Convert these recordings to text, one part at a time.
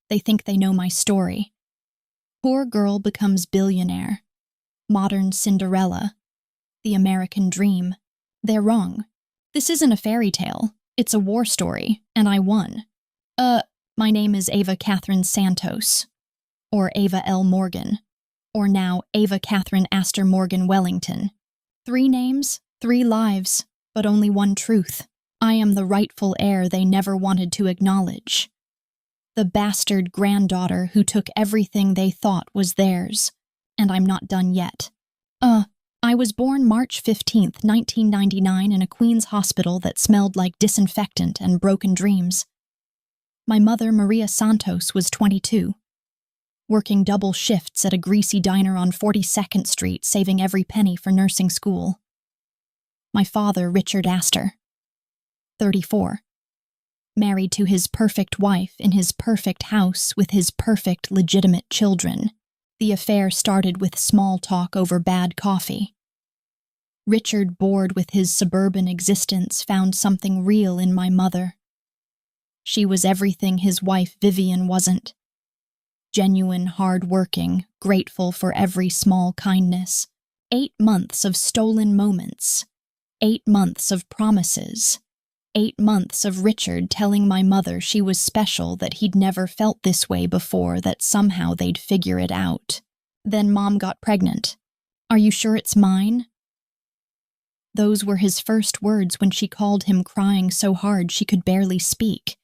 They think they know my story. Poor girl becomes billionaire. Modern Cinderella. The American dream. They're wrong. This isn't a fairy tale. It's a war story, and I won. My name is Ava Catherine Santos. Or Ava L. Morgan. Or now Ava Catherine Astor Morgan Wellington. 3 names, 3 lives, but only one truth. I am the rightful heir they never wanted to acknowledge. The bastard granddaughter who took everything they thought was theirs. And I'm not done yet. I was born March 15th, 1999 in a Queens hospital that smelled like disinfectant and broken dreams. My mother, Ava Santos, was 22, working double shifts at a greasy diner on 42nd Street, saving every penny for nursing school. My father, Richard Astor, 34, married to his perfect wife in his perfect house with his perfect legitimate children. The affair started with small talk over bad coffee. Richard, bored with his suburban existence, found something real in my mother. She was everything his wife Vivian wasn't. Genuine, hard-working, grateful for every small kindness. 8 months of stolen moments. 8 months of promises. 8 months of Richard telling my mother she was special, that he'd never felt this way before, that somehow they'd figure it out. Then Mom got pregnant. Are you sure it's mine? Those were his first words when she called him, crying so hard she could barely speak.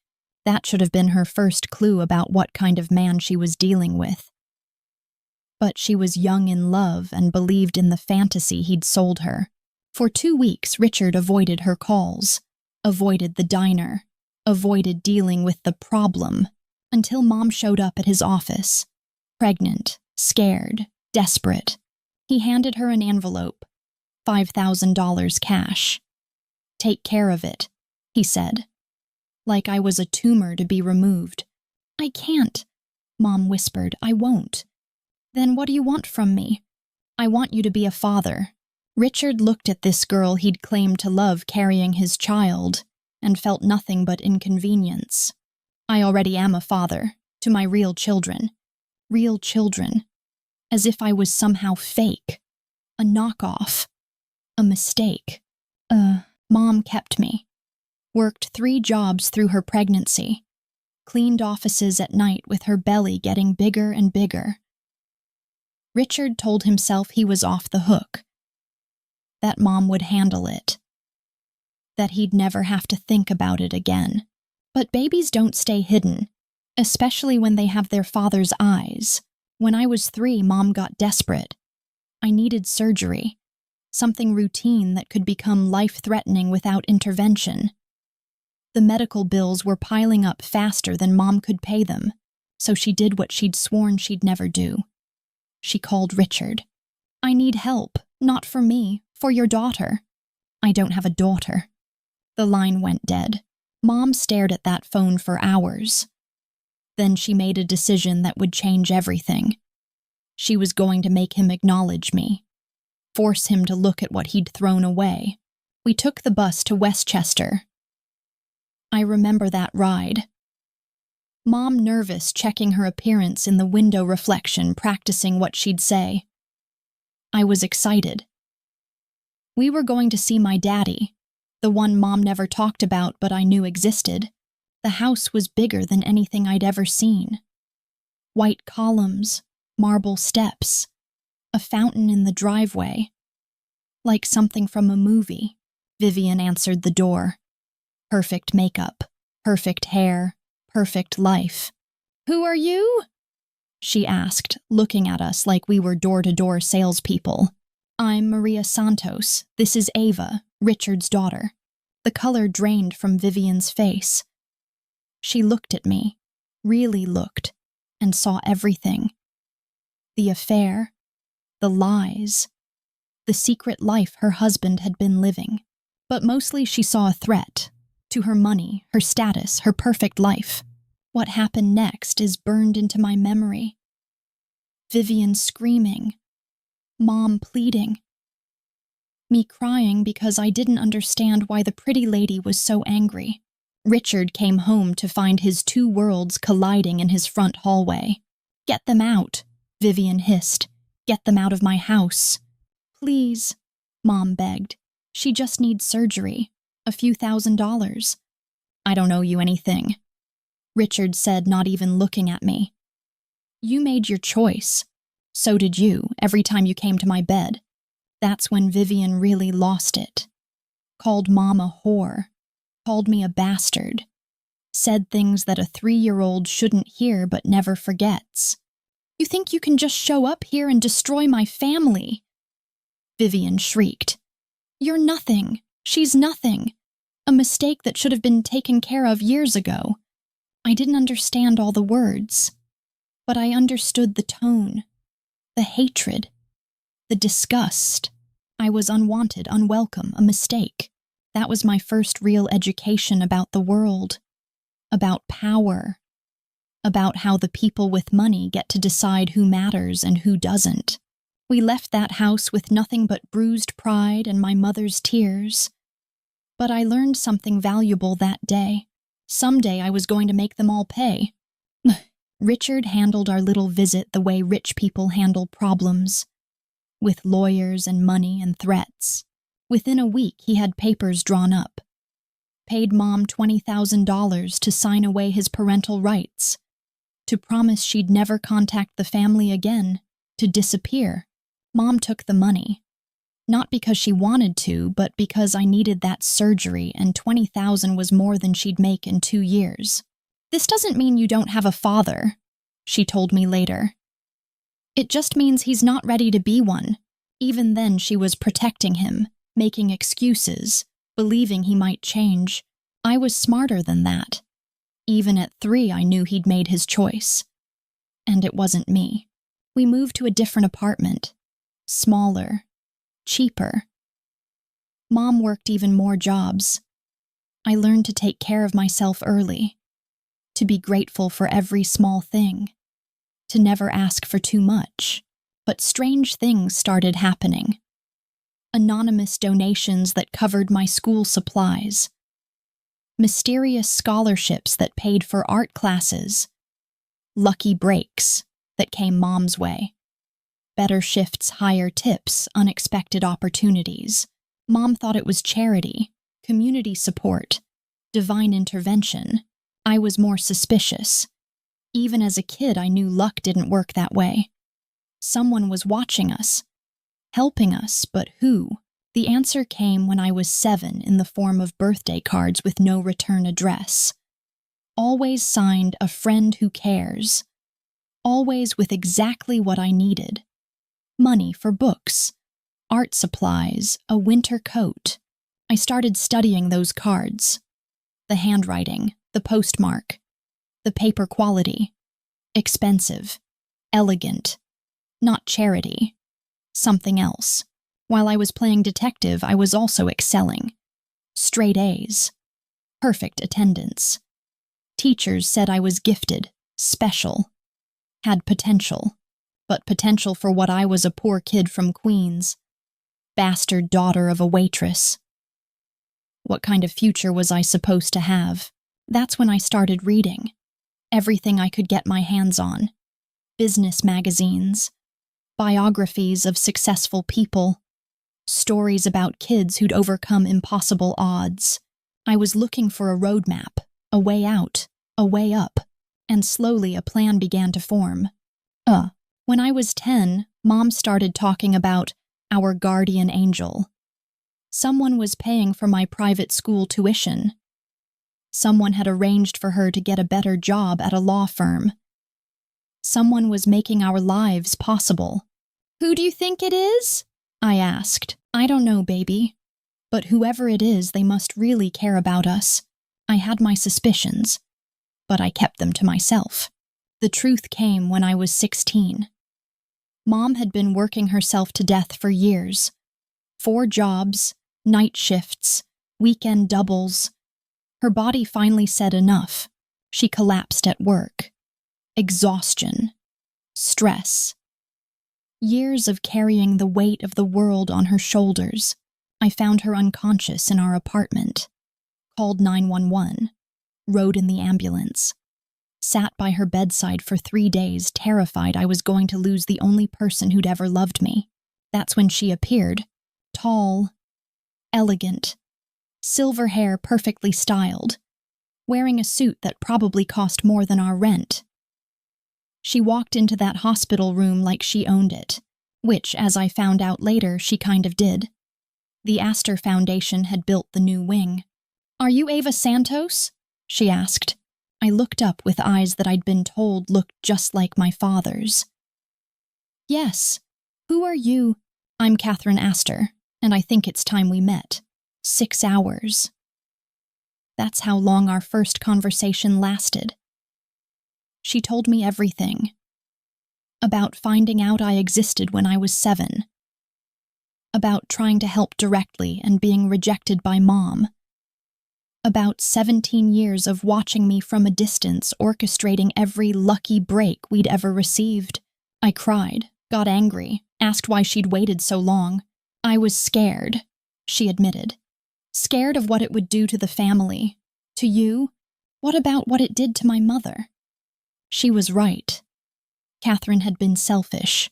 That should have been her first clue about what kind of man she was dealing with. But she was young in love and believed in the fantasy he'd sold her. For 2 weeks, Richard avoided her calls, avoided the diner, avoided dealing with the problem, until Mom showed up at his office, pregnant, scared, desperate. He handed her an envelope, $5,000 cash. Take care of it, he said, like I was a tumor to be removed. I can't, Mom whispered. I won't. Then what do you want from me? I want you to be a father. Richard looked at this girl he'd claimed to love carrying his child and felt nothing but inconvenience. I already am a father, to my real children. Real children. As if I was somehow fake. A knockoff. A mistake. Mom kept me. Worked 3 jobs through her pregnancy. Cleaned offices at night with her belly getting bigger and bigger. Richard told himself he was off the hook. That Mom would handle it. That he'd never have to think about it again. But babies don't stay hidden, especially when they have their father's eyes. When I was 3, Mom got desperate. I needed surgery. Something routine that could become life-threatening without intervention. The medical bills were piling up faster than Mom could pay them, so she did what she'd sworn she'd never do. She called Richard. I need help, not for me, for your daughter. I don't have a daughter. The line went dead. Mom stared at that phone for hours. Then she made a decision that would change everything. She was going to make him acknowledge me. Force him to look at what he'd thrown away. We took the bus to Westchester. I remember that ride. Mom nervous, checking her appearance in the window reflection, practicing what she'd say. I was excited. We were going to see my daddy, the one Mom never talked about but I knew existed. The house was bigger than anything I'd ever seen. White columns, marble steps, a fountain in the driveway. Like something from a movie. Vivian answered the door. Perfect makeup, perfect hair, perfect life. Who are you? She asked, looking at us like we were door-to-door salespeople. I'm Ava Santos. This is Ava, Richard's daughter. The color drained from Vivian's face. She looked at me, really looked, and saw everything. The affair, the lies, the secret life her husband had been living. But mostly she saw a threat to her money, her status, her perfect life. What happened next is burned into my memory. Vivian screaming, Mom pleading, me crying because I didn't understand why the pretty lady was so angry. Richard came home to find his two worlds colliding in his front hallway. "Get them out," Vivian hissed. "Get them out of my house." "Please," Mom begged. "She just needs surgery. A few $1,000s. "I don't owe you anything," Richard said, not even looking at me. "You made your choice. So did you, every time you came to my bed." That's when Vivian really lost it. Called Mom a whore. Called me a bastard. Said things that a 3-year-old shouldn't hear but never forgets. "You think you can just show up here and destroy my family?" Vivian shrieked. "You're nothing. She's nothing. A mistake that should have been taken care of years ago." I didn't understand all the words, but I understood the tone, the hatred, the disgust. I was unwanted, unwelcome, a mistake. That was my first real education about the world, about power, about how the people with money get to decide who matters and who doesn't. We left that house with nothing but bruised pride and my mother's tears. But I learned something valuable that day. Someday I was going to make them all pay. Richard handled our little visit the way rich people handle problems, with lawyers and money and threats. Within a week, he had papers drawn up. Paid Mom $20,000 to sign away his parental rights, to promise she'd never contact the family again, to disappear. Mom took the money. Not because she wanted to, but because I needed that surgery, and $20,000 was more than she'd make in 2 years. "This doesn't mean you don't have a father," she told me later. "It just means he's not ready to be one." Even then she was protecting him, making excuses, believing he might change. I was smarter than that. Even at 3, I knew he'd made his choice. And it wasn't me. We moved to a different apartment. Smaller. Cheaper. Mom worked even more jobs. I learned to take care of myself early, to be grateful for every small thing, to never ask for too much. But strange things started happening. Anonymous donations that covered my school supplies. Mysterious scholarships that paid for art classes. Lucky breaks that came Mom's way. Better shifts, higher tips, unexpected opportunities. Mom thought it was charity, community support, divine intervention. I was more suspicious. Even as a kid, I knew luck didn't work that way. Someone was watching us, helping us, but who? The answer came when I was 7 in the form of birthday cards with no return address. Always signed "A Friend Who Cares." Always with exactly what I needed. Money for books, art supplies, a winter coat. I started studying those cards. The handwriting, the postmark, the paper quality. Expensive, elegant, not charity, something else. While I was playing detective, I was also excelling. Straight A's, perfect attendance. Teachers said I was gifted, special, had potential. But potential for what I was, a poor kid from Queens, bastard daughter of a waitress. What kind of future was I supposed to have? That's when I started reading. Everything I could get my hands on. Business magazines, biographies of successful people, stories about kids who'd overcome impossible odds. I was looking for a roadmap, a way out, a way up, and slowly a plan began to form. When I was 10, Mom started talking about our guardian angel. Someone was paying for my private school tuition. Someone had arranged for her to get a better job at a law firm. Someone was making our lives possible. "Who do you think it is?" I asked. "I don't know, baby. But whoever it is, they must really care about us." I had my suspicions, but I kept them to myself. The truth came when I was 16. Mom had been working herself to death for years. 4 jobs, night shifts, weekend doubles. Her body finally said enough. She collapsed at work. Exhaustion. Stress. Years of carrying the weight of the world on her shoulders. I found her unconscious in our apartment. Called 911. rode in the ambulance, sat by her bedside for 3 days, terrified I was going to lose the only person who'd ever loved me. That's when she appeared, tall, elegant, silver hair perfectly styled, wearing a suit that probably cost more than our rent. She walked into that hospital room like she owned it, which, as I found out later, she kind of did. The Astor Foundation had built the new wing. "Are you Ava Santos?" she asked. I looked up with eyes that I'd been told looked just like my father's. "Yes. Who are you?" "I'm Catherine Astor, and I think it's time we met. 6 hours. That's how long our first conversation lasted. She told me everything. About finding out I existed when I was 7. About trying to help directly and being rejected by Mom. About 17 years of watching me from a distance, orchestrating every lucky break we'd ever received. I cried, got angry, asked why she'd waited so long. I was scared, she admitted. Scared of what it would do to the family. To you? What about what it did to my mother? She was right. Catherine had been selfish,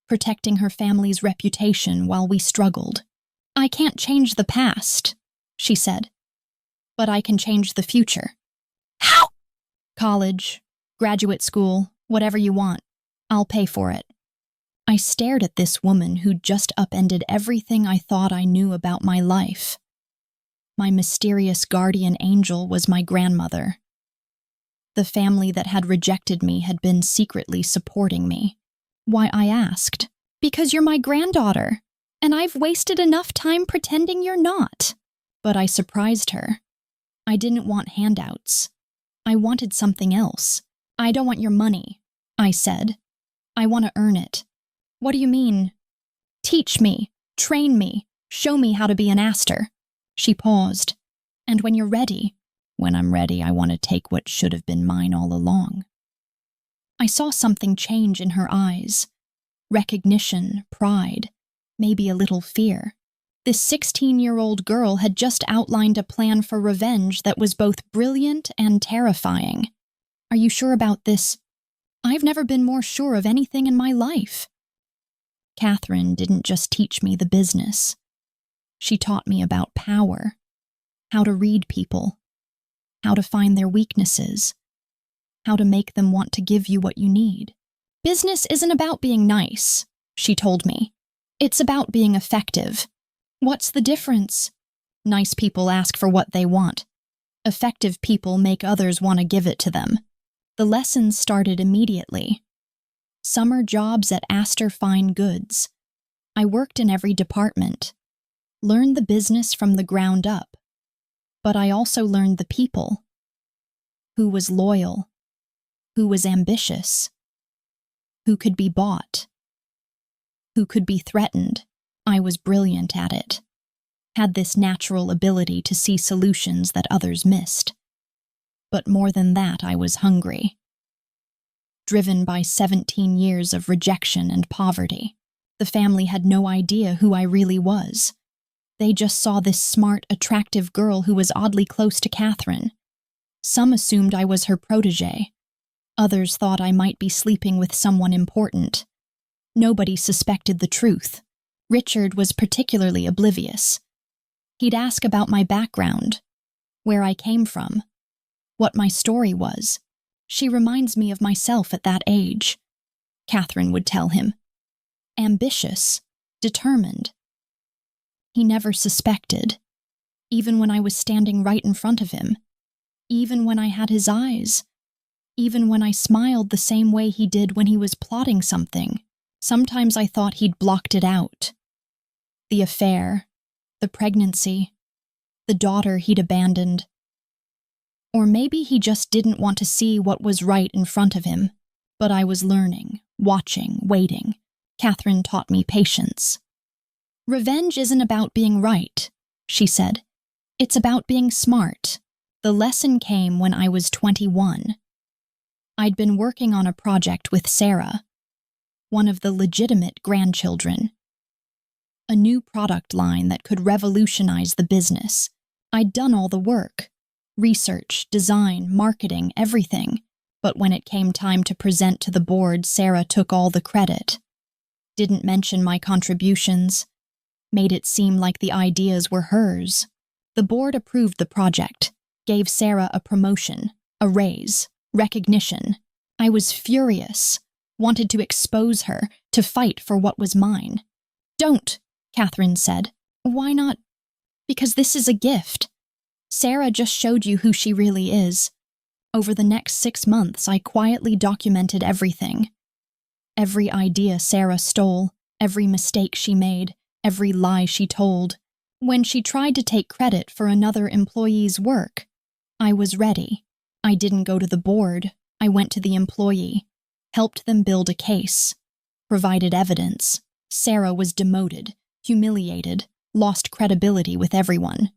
protecting her family's reputation while we struggled. "I can't change the past," she said, "but I can change the future." "How?" "College, graduate school, whatever you want. I'll pay for it." I stared at this woman who'd just upended everything I thought I knew about my life. My mysterious guardian angel was my grandmother. The family that had rejected me had been secretly supporting me. Why, I asked. "Because you're my granddaughter, and I've wasted enough time pretending you're not." But I surprised her. I didn't want handouts. I wanted something else. "I don't want your money," I said. "I want to earn it." "What do you mean?" "Teach me, train me, show me how to be an Astor." She paused. "And when you're ready..." "When I'm ready, I want to take what should have been mine all along." I saw something change in her eyes. Recognition, pride, maybe a little fear. This 16-year-old girl had just outlined a plan for revenge that was both brilliant and terrifying. "Are you sure about this?" "I've never been more sure of anything in my life." Catherine didn't just teach me the business. She taught me about power, how to read people, how to find their weaknesses, how to make them want to give you what you need. "Business isn't about being nice," she told me. "It's about being effective." "What's the difference?" "Nice people ask for what they want. Effective people make others want to give it to them." The lessons started immediately. Summer jobs at Astor Fine Goods. I worked in every department, learned the business from the ground up. But I also learned the people. Who was loyal, who was ambitious, who could be bought, who could be threatened. I was brilliant at it, had this natural ability to see solutions that others missed. But more than that, I was hungry, driven by 17 years of rejection and poverty. The family had no idea who I really was. They just saw this smart, attractive girl who was oddly close to Catherine. Some assumed I was her protégé. Others thought I might be sleeping with someone important. Nobody suspected the truth. Richard was particularly oblivious. He'd ask about my background, where I came from, what my story was. "She reminds me of myself at that age," Catherine would tell him. Ambitious, determined. He never suspected, even when I was standing right in front of him, even when I had his eyes, even when I smiled the same way he did when he was plotting something. Sometimes I thought he'd blocked it out. The affair, the pregnancy, the daughter he'd abandoned. Or maybe he just didn't want to see what was right in front of him. But I was learning, watching, waiting. Catherine taught me patience. "Revenge isn't about being right," she said. "It's about being smart." The lesson came when I was 21. I'd been working on a project with Sarah, one of the legitimate grandchildren. A new product line that could revolutionize the business. I'd done all the work, Research, design, marketing, everything. But when it came time to present to the board, Sarah took all the credit. Didn't mention my contributions. Made it seem like the ideas were hers. The board approved the project, gave Sarah a promotion, a raise, recognition. I was furious, wanted to expose her, to fight for what was mine. "Don't," Catherine said. "Why not?" "Because this is a gift. Sarah just showed you who she really is." Over the next 6 months, I quietly documented everything. Every idea Sarah stole, every mistake she made, every lie she told. When she tried to take credit for another employee's work, I was ready. I didn't go to the board. I went to the employee, helped them build a case, provided evidence. Sarah was demoted, humiliated, lost credibility with everyone.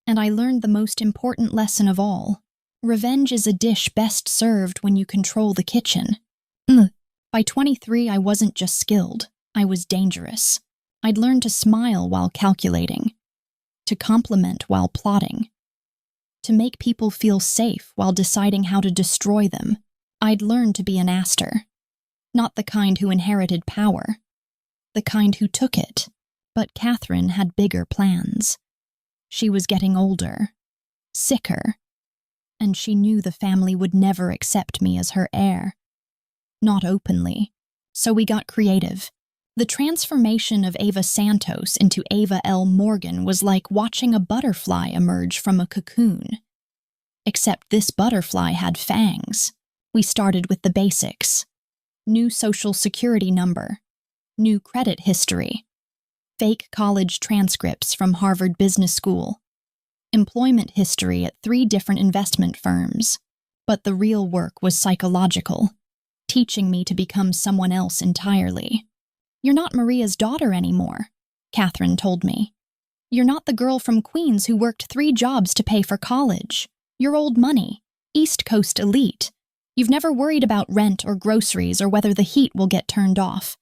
And I learned the most important lesson of all. Revenge is a dish best served when you control the kitchen. By 23, I wasn't just skilled, I was dangerous. I'd learned to smile while calculating, to compliment while plotting, to make people feel safe while deciding how to destroy them. I'd learned to be an aster, not the kind who inherited power, the kind who took it. But Catherine had bigger plans. She was getting older, sicker, and she knew the family would never accept me as her heir. Not openly. So we got creative. The transformation of Ava Santos into Ava L. Morgan was like watching a butterfly emerge from a cocoon. Except this butterfly had fangs. We started with the basics. New social security number. New credit history. Fake college transcripts from Harvard Business School. Employment history at 3 different investment firms. But the real work was psychological, teaching me to become someone else entirely. "You're not Maria's daughter anymore," Catherine told me. "You're not the girl from Queens who worked 3 jobs to pay for college. You're old money, East Coast elite. You've never worried about rent or groceries or whether the heat will get turned off."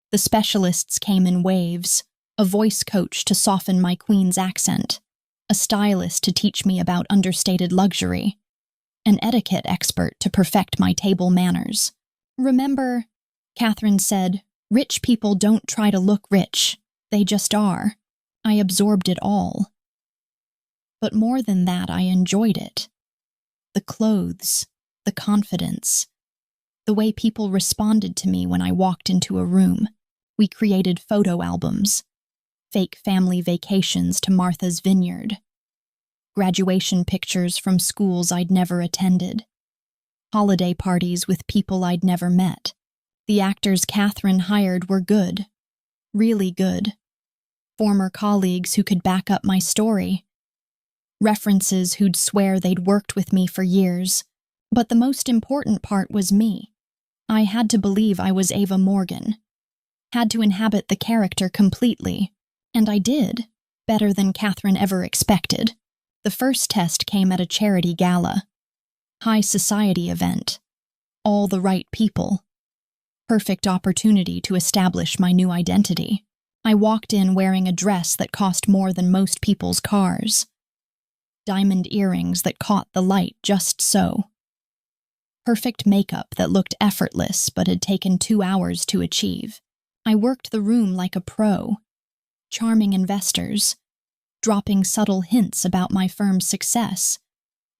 The specialists came in waves, a voice coach to soften my Queens accent, a stylist to teach me about understated luxury, an etiquette expert to perfect my table manners. "Remember," Catherine said, "rich people don't try to look rich. They just are." I absorbed it all. But more than that, I enjoyed it. The clothes, the confidence, the way people responded to me when I walked into a room. We created photo albums, fake family vacations to Martha's Vineyard, graduation pictures from schools I'd never attended, holiday parties with people I'd never met. The actors Catherine hired were good, really good. Former colleagues who could back up my story. References who'd swear they'd worked with me for years. But the most important part was me. I had to believe I was Ava Morgan. Had to inhabit the character completely. And I did, better than Catherine ever expected. The first test came at a charity gala. High society event. All the right people. Perfect opportunity to establish my new identity. I walked in wearing a dress that cost more than most people's cars. Diamond earrings that caught the light just so. Perfect makeup that looked effortless but had taken 2 hours to achieve. I worked the room like a pro. Charming investors. Dropping subtle hints about my firm's success.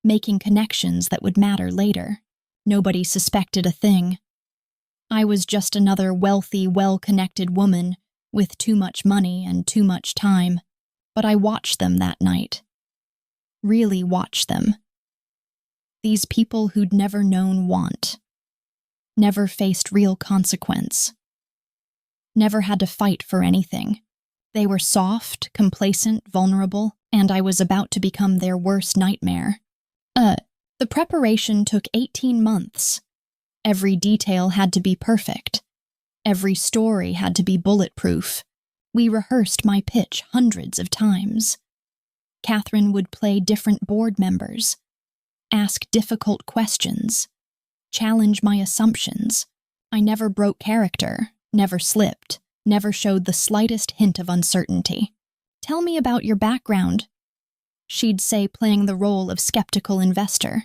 Making connections that would matter later. Nobody suspected a thing. I was just another wealthy, well-connected woman with too much money and too much time. But I watched them that night. Really watched them. These people who'd never known want. Never faced real consequence. Never had to fight for anything. They were soft, complacent, vulnerable, and I was about to become their worst nightmare. The preparation took 18 months. Every detail had to be perfect. Every story had to be bulletproof. We rehearsed my pitch hundreds of times. Catherine would play different board members, ask difficult questions, challenge my assumptions. I never broke character, never slipped, never showed the slightest hint of uncertainty. "Tell me about your background," she'd say, playing the role of skeptical investor.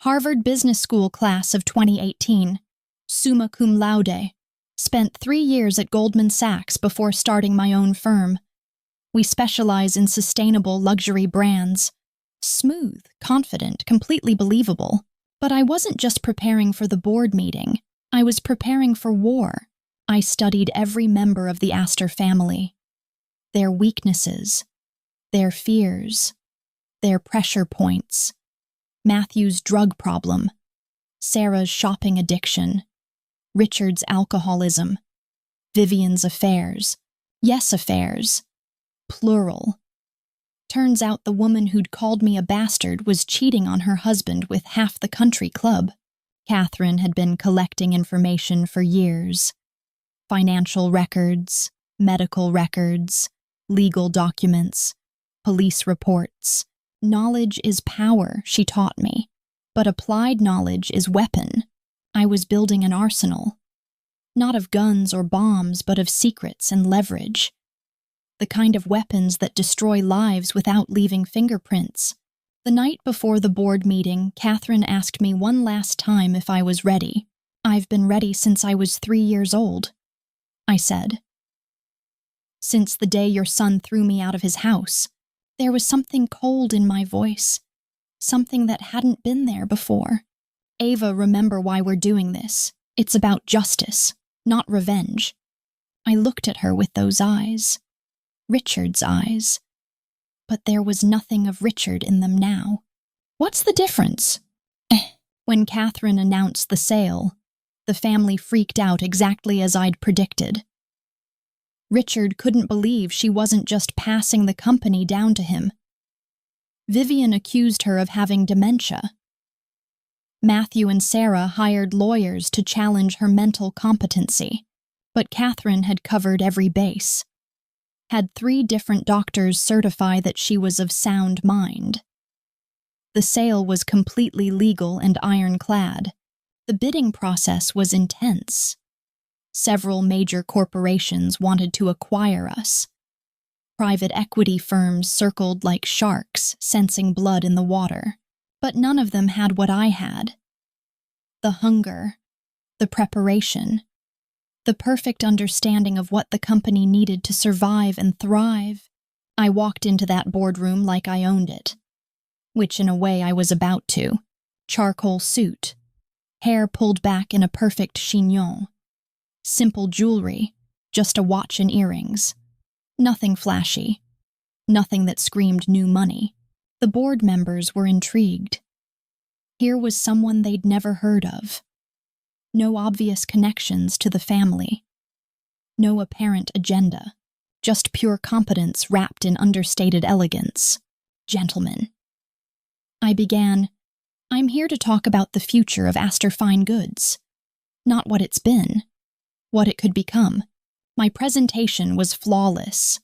Harvard Business School class of 2018, summa cum laude. Spent 3 years at Goldman Sachs before starting my own firm. We specialize in sustainable luxury brands. Smooth, confident, completely believable. But I wasn't just preparing for the board meeting. I was preparing for war. I studied every member of the Astor family. Their weaknesses, their fears, their pressure points. Matthew's drug problem, Sarah's shopping addiction, Richard's alcoholism, Vivian's affairs. Yes, affairs. Plural. Turns out the woman who'd called me a bastard was cheating on her husband with half the country club. Catherine had been collecting information for years. Financial records, medical records, legal documents, police reports. Knowledge is power, she taught me, but applied knowledge is weapon. I was building an arsenal, not of guns or bombs, but of secrets and leverage. The kind of weapons that destroy lives without leaving fingerprints. The night before the board meeting, Catherine asked me one last time if I was ready. I've been ready since I was 3 years old, I said. Since the day your son threw me out of his house. There was something cold in my voice, something that hadn't been there before. Ava, remember why we're doing this. It's about justice, not revenge. I looked at her with those eyes. Richard's eyes. But there was nothing of Richard in them now. What's the difference? When Catherine announced the sale, the family freaked out exactly as I'd predicted. Richard couldn't believe she wasn't just passing the company down to him. Vivian accused her of having dementia. Matthew and Sarah hired lawyers to challenge her mental competency, but Catherine had covered every base. Had 3 different doctors certify that she was of sound mind. The sale was completely legal and ironclad. The bidding process was intense. Several major corporations wanted to acquire us. Private equity firms circled like sharks, sensing blood in the water. But none of them had what I had. The hunger, the preparation, the perfect understanding of what the company needed to survive and thrive. I walked into that boardroom like I owned it, which in a way I was about to. Charcoal suit, hair pulled back in a perfect chignon. Simple jewelry, just a watch and earrings. Nothing flashy, nothing that screamed new money. The board members were intrigued. Here was someone they'd never heard of. No obvious connections to the family. No apparent agenda. Just pure competence wrapped in understated elegance. Gentlemen. I began, I'm here to talk about the future of Astor Fine Goods. Not what it's been. What it could become. My presentation was flawless.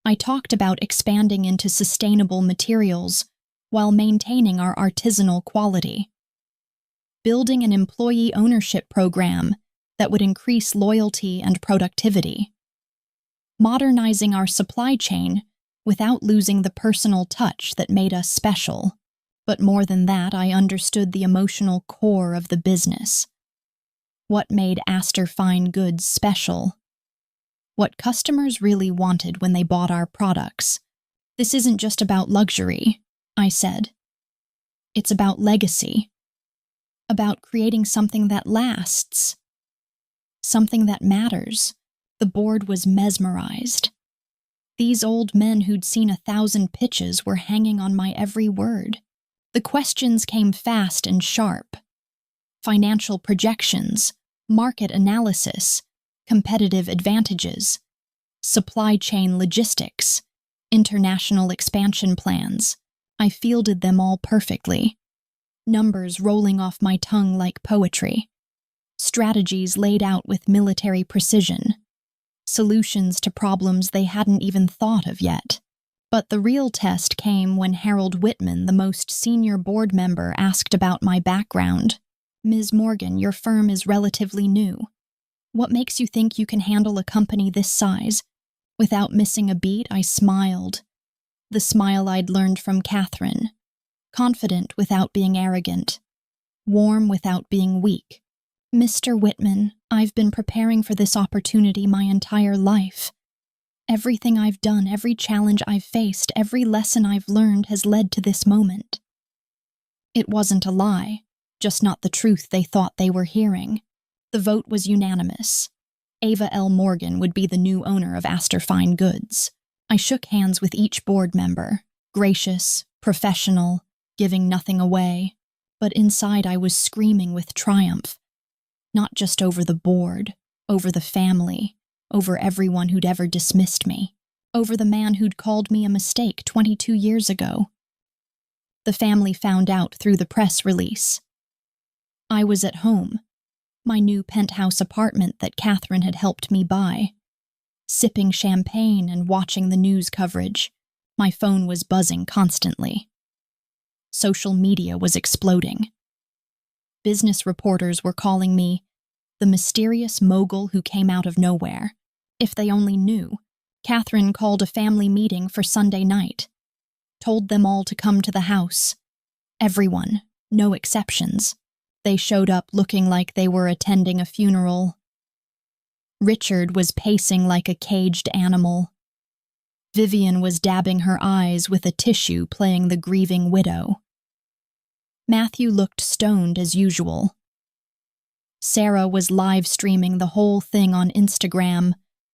I talked about expanding into sustainable materials while maintaining our artisanal quality. Building an employee ownership program that would increase loyalty and productivity. Modernizing our supply chain without losing the personal touch that made us special. But more than that, I understood the emotional core of the business. What made Astor Fine Goods special? What customers really wanted when they bought our products. This isn't just about luxury, I said. It's about legacy. About creating something that lasts. Something that matters. The board was mesmerized. These old men who'd seen 1,000 pitches were hanging on my every word. The questions came fast and sharp. Financial projections, market analysis, competitive advantages, supply chain logistics, international expansion plans. I fielded them all perfectly. Numbers rolling off my tongue like poetry. Strategies laid out with military precision. Solutions to problems they hadn't even thought of yet. But the real test came when Harold Whitman, the most senior board member, asked about my background. Ms. Morgan, your firm is relatively new. What makes you think you can handle a company this size? Without missing a beat, I smiled. The smile I'd learned from Catherine. Confident without being arrogant. Warm without being weak. Mr. Whitman, I've been preparing for this opportunity my entire life. Everything I've done, every challenge I've faced, every lesson I've learned has led to this moment. It wasn't a lie, just not the truth they thought they were hearing. The vote was unanimous. Ava L. Morgan would be the new owner of Astor Fine Goods. I shook hands with each board member, gracious, professional, giving nothing away, but inside I was screaming with triumph. Not just over the board, over the family, over everyone who'd ever dismissed me, over the man who'd called me a mistake 22 years ago. The family found out through the press release. I was at home, my new penthouse apartment that Catherine had helped me buy, sipping champagne and watching the news coverage. My phone was buzzing constantly. Social media was exploding. Business reporters were calling me the mysterious mogul who came out of nowhere. If they only knew, Catherine called a family meeting for Sunday night, told them all to come to the house. Everyone, no exceptions. They showed up looking like they were attending a funeral. Richard was pacing like a caged animal. Vivian was dabbing her eyes with a tissue playing the grieving widow. Matthew looked stoned as usual. Sarah was live streaming the whole thing on Instagram,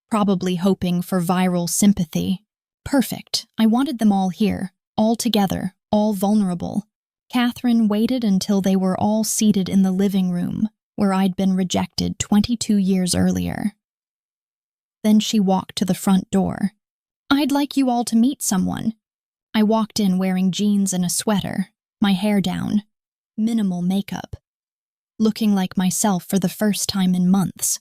probably hoping for viral sympathy. Perfect. I wanted them all here, all together, all vulnerable. Catherine waited until they were all seated in the living room, where I'd been rejected 22 years earlier. Then she walked to the front door. I'd like you all to meet someone. I walked in wearing jeans and a sweater, my hair down, minimal makeup. Looking like myself for the first time in months.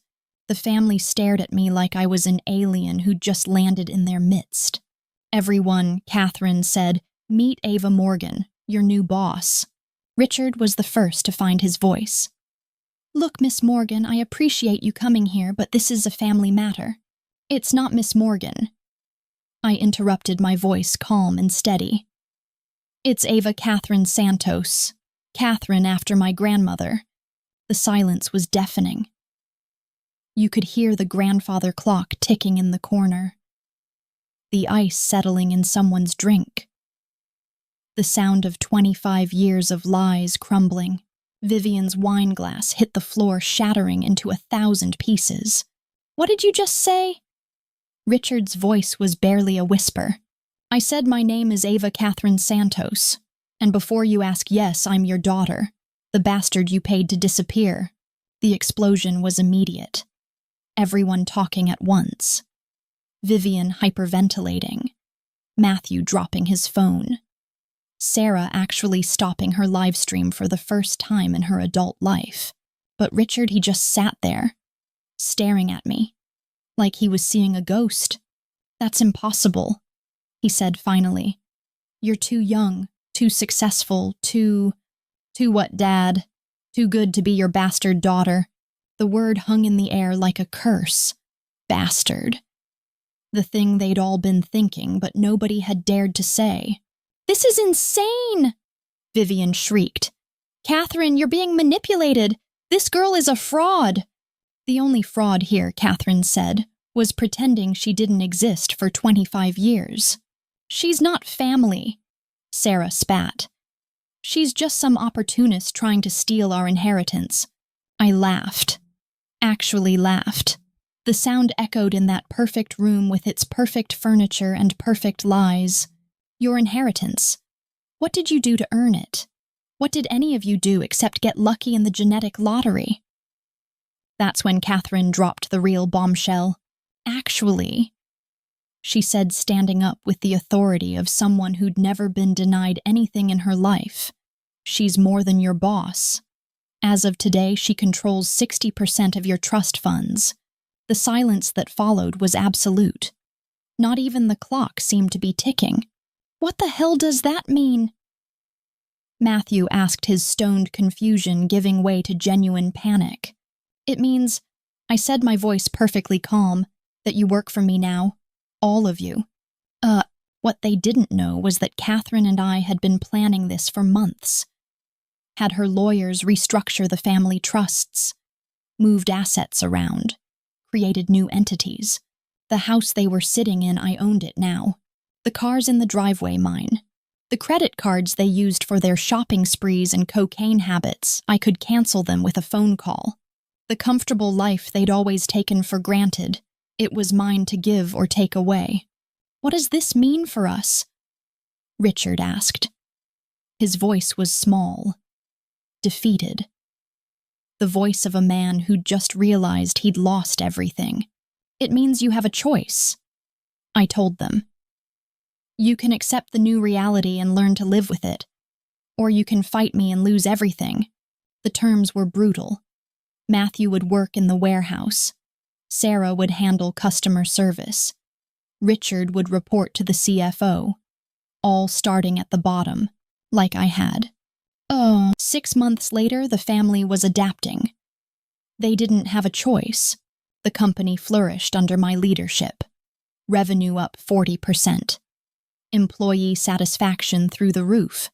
The family stared at me like I was an alien who'd just landed in their midst. Everyone, Catherine said, "Meet Ava Morgan, your new boss." Richard was the first to find his voice. "Look, Miss Morgan, I appreciate you coming here, but this is a family matter. It's not Miss Morgan." I interrupted, my voice calm and steady. "It's Ava Santos. Catherine after my grandmother." The silence was deafening. You could hear the grandfather clock ticking in the corner. The ice settling in someone's drink. The sound of 25 years of lies crumbling. Vivian's wine glass hit the floor, shattering into 1,000 pieces. "What did you just say?" Richard's voice was barely a whisper. "I said my name is Ava Santos. And before you ask, yes, I'm your daughter. The bastard you paid to disappear." The explosion was immediate. Everyone talking at once. Vivian hyperventilating. Matthew dropping his phone. Sarah actually stopping her live stream for the first time in her adult life. But Richard, he just sat there, staring at me, like he was seeing a ghost. "That's impossible," he said finally. "You're too young, too successful, too what, Dad? Too good to be your bastard daughter." The word hung in the air like a curse. Bastard. The thing they'd all been thinking, but nobody had dared to say. "This is insane!" Vivian shrieked. "Catherine, you're being manipulated. This girl is a fraud." "The only fraud here," Catherine said, "was pretending she didn't exist for 25 years. She's not family." Sarah spat. "She's just some opportunist trying to steal our inheritance." I laughed. Actually laughed. The sound echoed in that perfect room with its perfect furniture and perfect lies. Your inheritance. What did you do to earn it? What did any of you do except get lucky in the genetic lottery? That's when Catherine dropped the real bombshell. "Actually," she said, standing up with the authority of someone who'd never been denied anything in her life, "she's more than your boss. As of today, she controls 60% of your trust funds." The silence that followed was absolute. Not even the clock seemed to be ticking. "What the hell does that mean?" Matthew asked, his stoned confusion giving way to genuine panic. "It means," I said, my voice perfectly calm, "that you work for me now. All of you." What they didn't know was that Catherine and I had been planning this for months. Had her lawyers restructure the family trusts, moved assets around, created new entities. The house they were sitting in, I owned it now. The cars in the driveway, mine. The credit cards they used for their shopping sprees and cocaine habits, I could cancel them with a phone call. The comfortable life they'd always taken for granted, it was mine to give or take away. What does this mean for us? Richard asked. His voice was small, defeated. The voice of a man who'd just realized he'd lost everything. It means you have a choice, I told them. You can accept the new reality and learn to live with it, or you can fight me and lose everything. The terms were brutal. Matthew would work in the warehouse. Sarah would handle customer service. Richard would report to the CFO, all starting at the bottom, like I had. 6 months later, the family was adapting. They didn't have a choice. The company flourished under my leadership. Revenue up 40%. Employee satisfaction through the roof.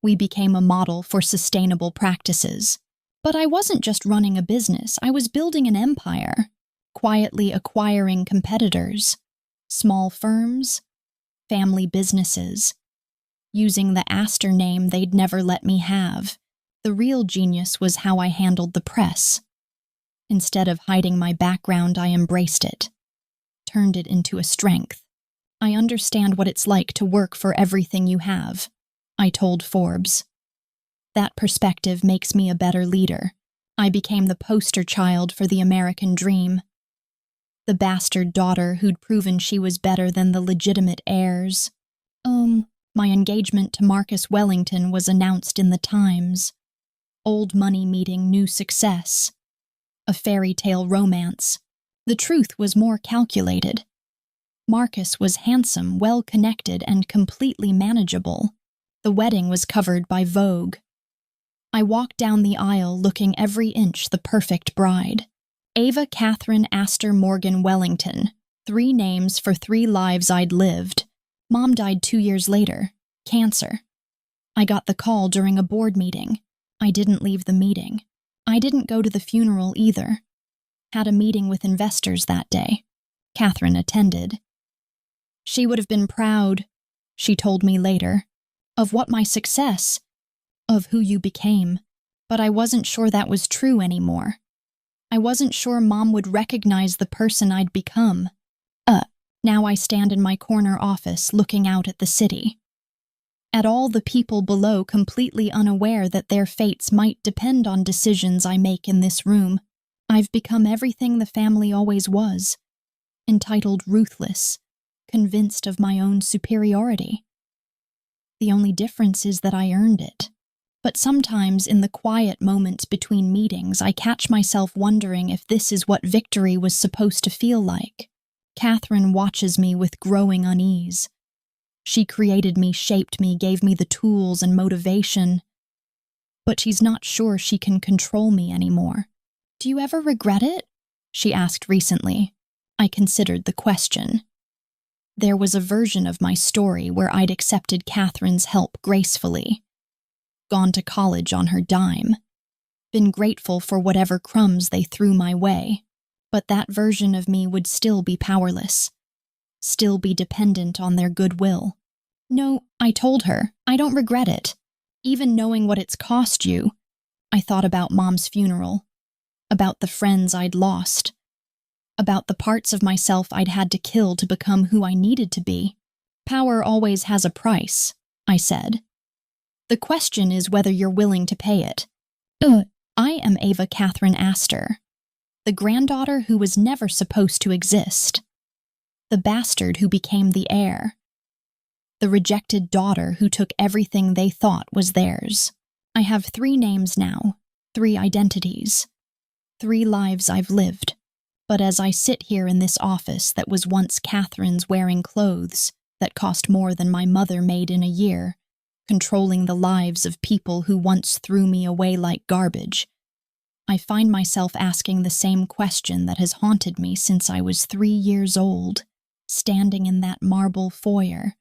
We became a model for sustainable practices. But I wasn't just running a business, I was building an empire, quietly acquiring competitors, small firms, family businesses, using the Astor name they'd never let me have. The real genius was how I handled the press. Instead of hiding my background, I embraced it, turned it into a strength. I understand what it's like to work for everything you have, I told Forbes. That perspective makes me a better leader. I became the poster child for the American dream. The bastard daughter who'd proven she was better than the legitimate heirs. My engagement to Marcus Wellington was announced in the Times. Old money meeting new success. A fairy tale romance. The truth was more calculated. Marcus was handsome, well-connected, and completely manageable. The wedding was covered by Vogue. I walked down the aisle looking every inch the perfect bride. Ava Catherine Astor Morgan Wellington. 3 names for 3 lives I'd lived. Mom died 2 years later. Cancer. I got the call during a board meeting. I didn't leave the meeting. I didn't go to the funeral either. Had a meeting with investors that day. Catherine attended. She would have been proud, she told me later, of what my success, of who you became, but I wasn't sure that was true anymore. I wasn't sure Mom would recognize the person I'd become. Now I stand in my corner office looking out at the city. At all the people below, completely unaware that their fates might depend on decisions I make in this room. I've become everything the family always was. Entitled ruthless, convinced of my own superiority. The only difference is that I earned it. But sometimes in the quiet moments between meetings, I catch myself wondering if this is what victory was supposed to feel like. Catherine watches me with growing unease. She created me, shaped me, gave me the tools and motivation. But she's not sure she can control me anymore. Do you ever regret it? She asked recently. I considered the question. There was a version of my story where I'd accepted Catherine's help gracefully. Gone to college on her dime. Been grateful for whatever crumbs they threw my way. But that version of me would still be powerless. Still be dependent on their goodwill. No, I told her, I don't regret it. Even knowing what it's cost you. I thought about Mom's funeral. About the friends I'd lost. About the parts of myself I'd had to kill to become who I needed to be. Power always has a price, I said. The question is whether you're willing to pay it. I am Ava Catherine Astor, the granddaughter who was never supposed to exist, the bastard who became the heir, the rejected daughter who took everything they thought was theirs. I have 3 names now, 3 identities, 3 lives I've lived. But as I sit here in this office that was once Catherine's wearing clothes that cost more than my mother made in a year, controlling the lives of people who once threw me away like garbage, I find myself asking the same question that has haunted me since I was 3 years old. standing in that marble foyer,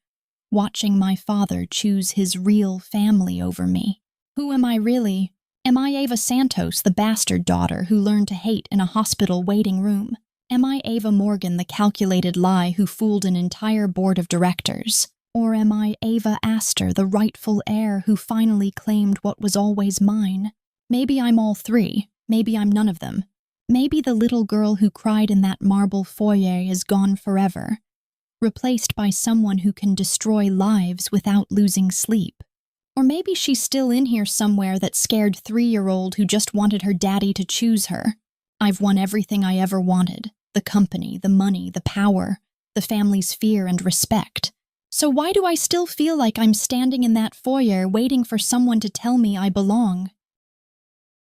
watching my father choose his real family over me. Who am I really? Am I Ava Santos, the bastard daughter who learned to hate in a hospital waiting room? Am I Ava Morgan, the calculated lie who fooled an entire board of directors? Or am I Ava Astor, the rightful heir who finally claimed what was always mine? Maybe I'm all three. Maybe I'm none of them. Maybe the little girl who cried in that marble foyer is gone forever, replaced by someone who can destroy lives without losing sleep. Or maybe she's still in here somewhere, that scared 3-year-old who just wanted her daddy to choose her. I've won everything I ever wanted. The company, the money, the power, the family's fear and respect. So why do I still feel like I'm standing in that foyer waiting for someone to tell me I belong?